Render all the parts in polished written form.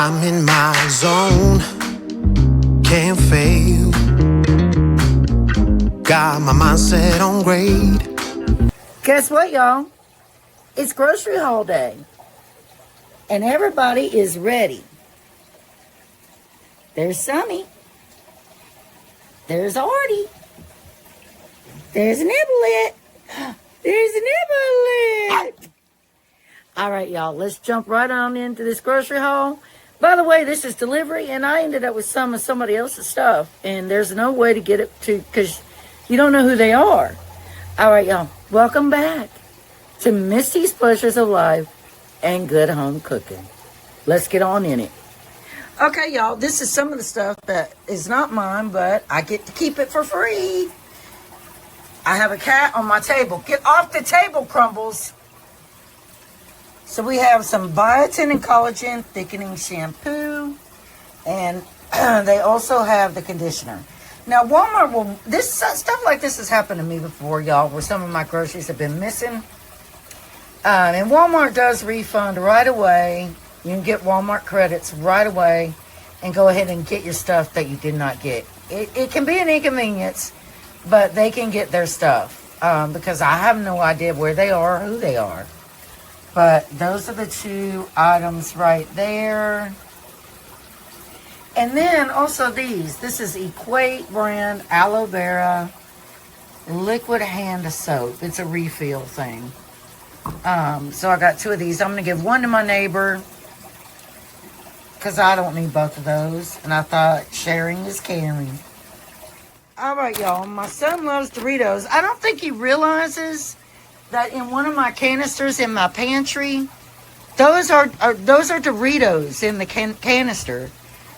I'm in my zone, can't fail. Got my mindset on grade. Guess what, y'all? It's grocery haul day. And everybody is ready. There's Sunny. There's Artie. There's Nibblet. There's Nibblet. All right, y'all. Let's jump right on into this grocery haul. By the way, this is delivery, and I ended up with some of somebody else's stuff. And there's no way to get it to, because you don't know who they are. All right, y'all. Welcome back to Misty's Pleasures of Life and Good Home Cooking. Let's get on in it. Okay, y'all. This is some of the stuff that is not mine, but I get to keep it for free. I have a cat on my table. Get off the table, Crumbles. So we have some biotin and collagen thickening shampoo, and they also have the conditioner. Now, Walmart will, this stuff like this has happened to me before, y'all, where some of my groceries have been missing. And Walmart does refund right away. You can get Walmart credits right away and go ahead and get your stuff that you did not get. It can be an inconvenience, but they can get their stuff because I have no idea where they are or who they are. But those are the two items right there. And then also these. This is Equate brand aloe vera liquid hand soap. It's a refill thing. So I got two of these. I'm going to give one to my neighbor because I don't need both of those. And I thought sharing is caring. All right, y'all. My son loves Doritos. I don't think he realizes that in one of my canisters in my pantry, those are Doritos in the canister.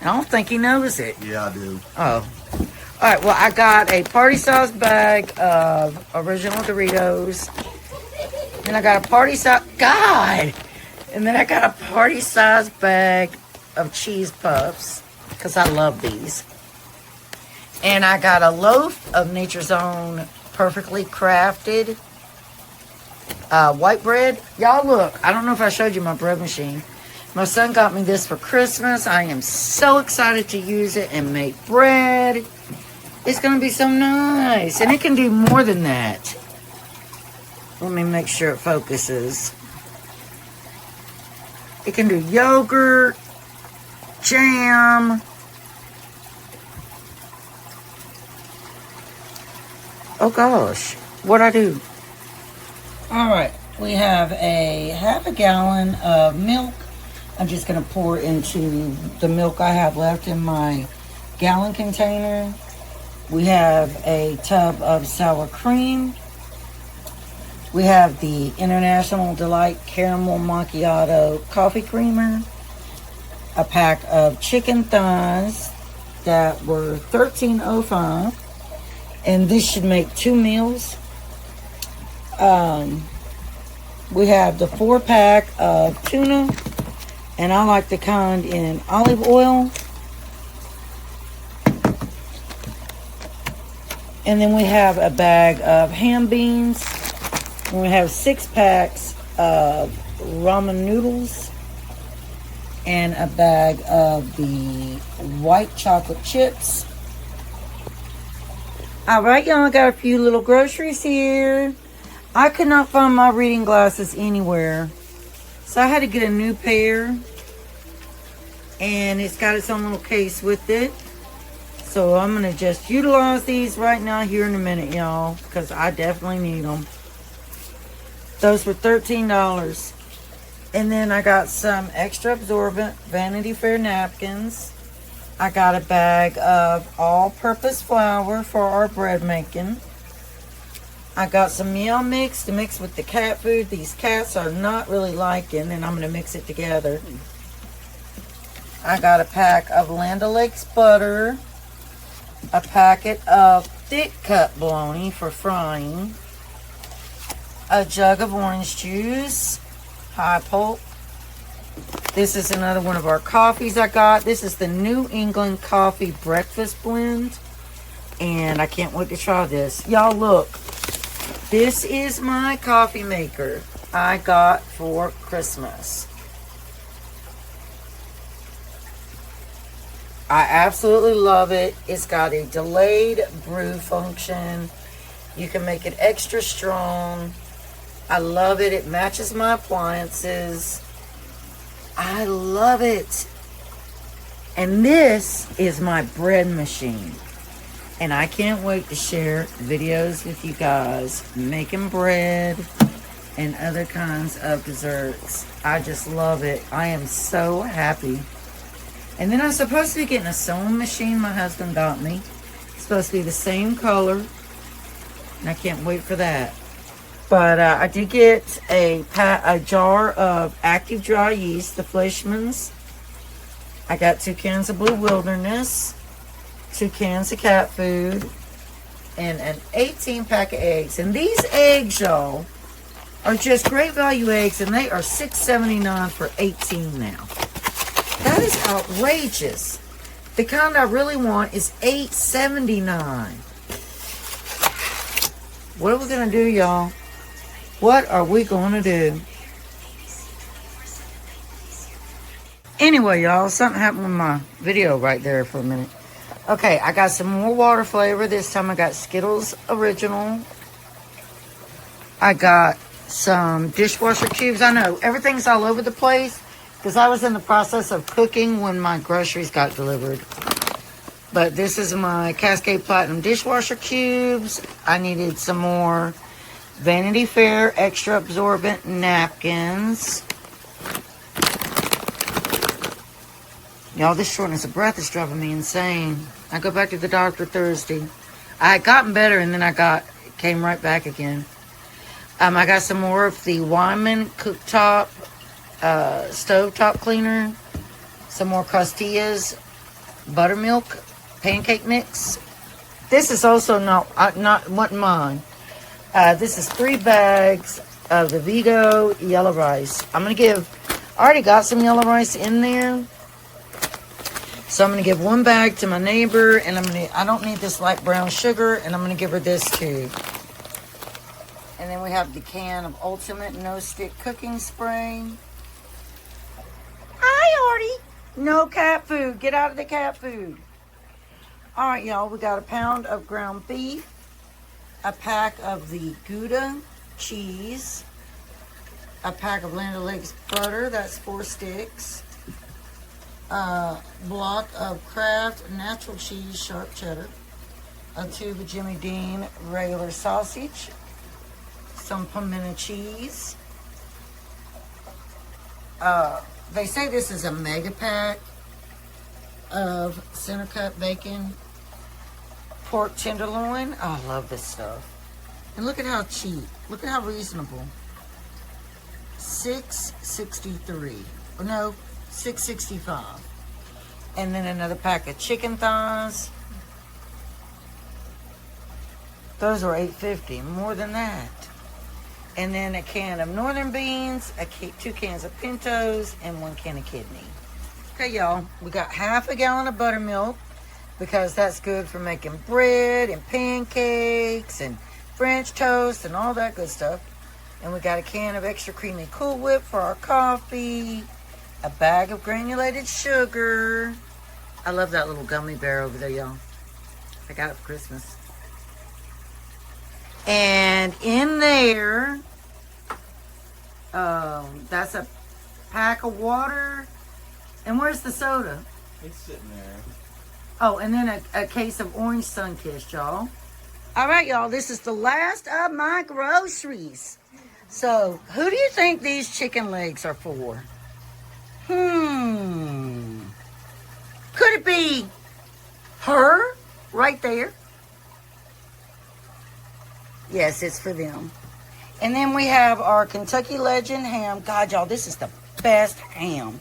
And I don't think he knows it. Yeah, I do. Oh. All right, well, I got a party-sized bag of original Doritos. And I got a party-sized... God! And then I got a party-sized bag of cheese puffs. Because I love these. And I got a loaf of Nature's Own perfectly crafted white bread. Y'all look, I don't know if I showed you my bread machine. My son got me this for Christmas. I am so excited to use it and make bread. It's going to be so nice. And it can do more than that. Let me make sure it focuses. It can do yogurt, jam. Oh gosh, what'd I do? All right, we have a half a gallon of milk. I'm just going to pour into the milk I have left in my gallon container. We have a tub of sour cream. We have the International Delight Caramel Macchiato Coffee Creamer. A pack of chicken thighs that were $13.05. And this should make 2 meals. We have the 4-pack of tuna, and I like the kind in olive oil. And then we have a bag of ham beans. And we have 6 packs of ramen noodles, and a bag of the white chocolate chips. All right, y'all, I got a few little groceries here. I could not find my reading glasses anywhere, so I had to get a new pair, and it's got its own little case with it. So I'm going to just utilize these right now here in a minute, y'all, because I definitely need them. Those were $13. And then I got some extra absorbent Vanity Fair napkins. I got a bag of all-purpose flour for our bread making. I got some meal mix to mix with the cat food. These cats are not really liking, and I'm going to mix it together. I got a pack of Land O'Lakes butter. A packet of thick cut bologna for frying. A jug of orange juice. High pulp. This is another one of our coffees I got. This is the New England Coffee Breakfast Blend. And I can't wait to try this. Y'all look. This is my coffee maker I got for Christmas. I absolutely love it. It's got a delayed brew function. You can make it extra strong. I love it. It matches my appliances. I love it. And this is my bread machine. And I can't wait to share videos with you guys making bread and other kinds of desserts. I just love it. I am so happy. And then I'm supposed to be getting a sewing machine my husband got me. It's supposed to be the same color. And I can't wait for that. But I did get a jar of active dry yeast, the Fleischmann's. I got 2 cans of Blue Wilderness, 2 cans of cat food, and an 18-pack of eggs. And these eggs, y'all, are just great value eggs, and they are $6.79 for 18 now. That is outrageous. The kind I really want is $8.79. What are we going to do, y'all? What are we going to do? Anyway, y'all, something happened with my video right there for a minute. Okay, I got some more water flavor. This time I got Skittles Original. I got some dishwasher cubes. I know, everything's all over the place because I was in the process of cooking when my groceries got delivered. But this is my Cascade Platinum dishwasher cubes. I needed some more Vanity Fair extra absorbent napkins. Y'all, this shortness of breath is driving me insane. I go back to the doctor Thursday. I had gotten better and then came right back again. I got some more of the Wyman cooktop stovetop cleaner. Some more Costillas buttermilk pancake mix. This is also wasn't mine. This is 3 bags of the Vigo yellow rice. I already got some yellow rice in there. So I'm going to give 1 bag to my neighbor, and I don't need this light brown sugar, and I'm going to give her this too. And then we have the can of Ultimate No Stick Cooking Spray. Hi, Artie. No cat food. Get out of the cat food. All right, y'all. We got a pound of ground beef, a pack of the Gouda cheese, a pack of Land O'Lakes butter. That's 4 sticks. A block of Kraft natural cheese, sharp cheddar, a tube of Jimmy Dean regular sausage, some pimento cheese. They say this is a mega pack of center cut bacon, pork tenderloin. Oh, I love this stuff. And look at how cheap. Look at how reasonable. $6.63. Or no, $6.65. And then another pack of chicken thighs. Those are $8.50. More than that. And then a can of northern beans, 2 cans of pintos, and 1 can of kidney. Okay, y'all. We got half a gallon of buttermilk because that's good for making bread and pancakes and French toast and all that good stuff. And we got a can of extra creamy Cool Whip for our coffee. A bag of granulated sugar. I love that little gummy bear over there, y'all. I got it for Christmas. And in there, that's a pack of water. And where's the soda? It's sitting there. Oh, and then a case of orange Sunkist, y'all. All right, y'all. This is the last of my groceries. So, who do you think these chicken legs are for? Could it be her right there? Yes, it's for them. And then we have our Kentucky Legend ham. God, y'all, this is the best ham.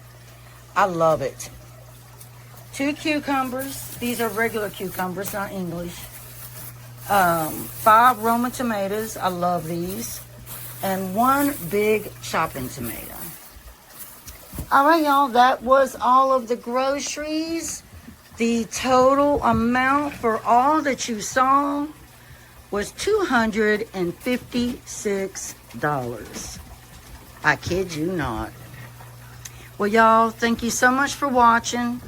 I love it. 2 cucumbers. These are regular cucumbers, not English. 5 Roma tomatoes. I love these. And 1 big chopping tomato. All right, y'all, that was all of the groceries. The total amount for all that you saw was $256. I kid you not. Well, y'all, thank you so much for watching.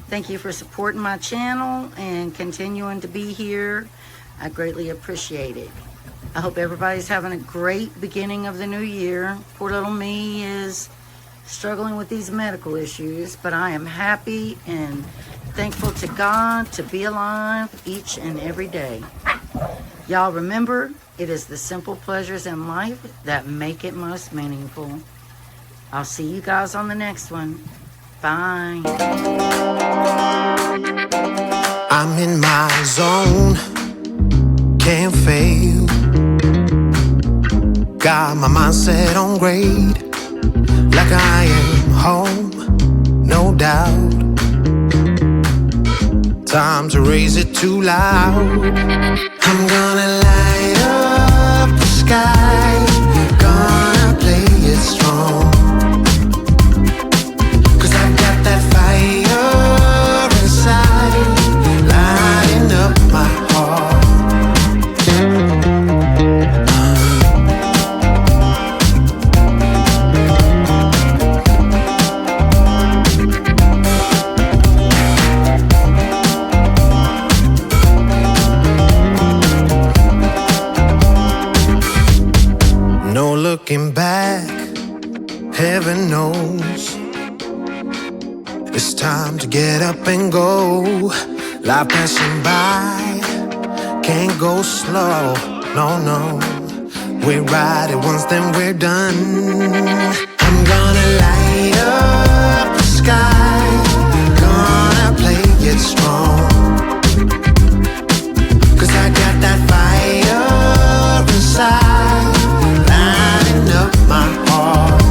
Thank you for supporting my channel and continuing to be here. I greatly appreciate it. I hope everybody's having a great beginning of the new year. Poor little me is struggling with these medical issues, but I am happy and thankful to God to be alive each and every day. Y'all remember, it is the simple pleasures in life that make it most meaningful. I'll see you guys on the next one. Bye. I'm in my zone, can't fail. Got my mindset on grade, like I am home, no doubt. Time to raise it too loud. I'm gonna light up the sky, gonna play it strong. 'Cause I've got that fire inside, lighting up my heart. No looking back, heaven knows. It's time to get up and go. Life passing by, can't go slow, no, no. We ride it once, then we're done. I'm gonna light up the sky, gonna play it strong. 'Cause I got that fire inside, lighting up my heart.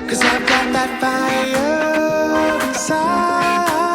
Cause I've got that fire inside.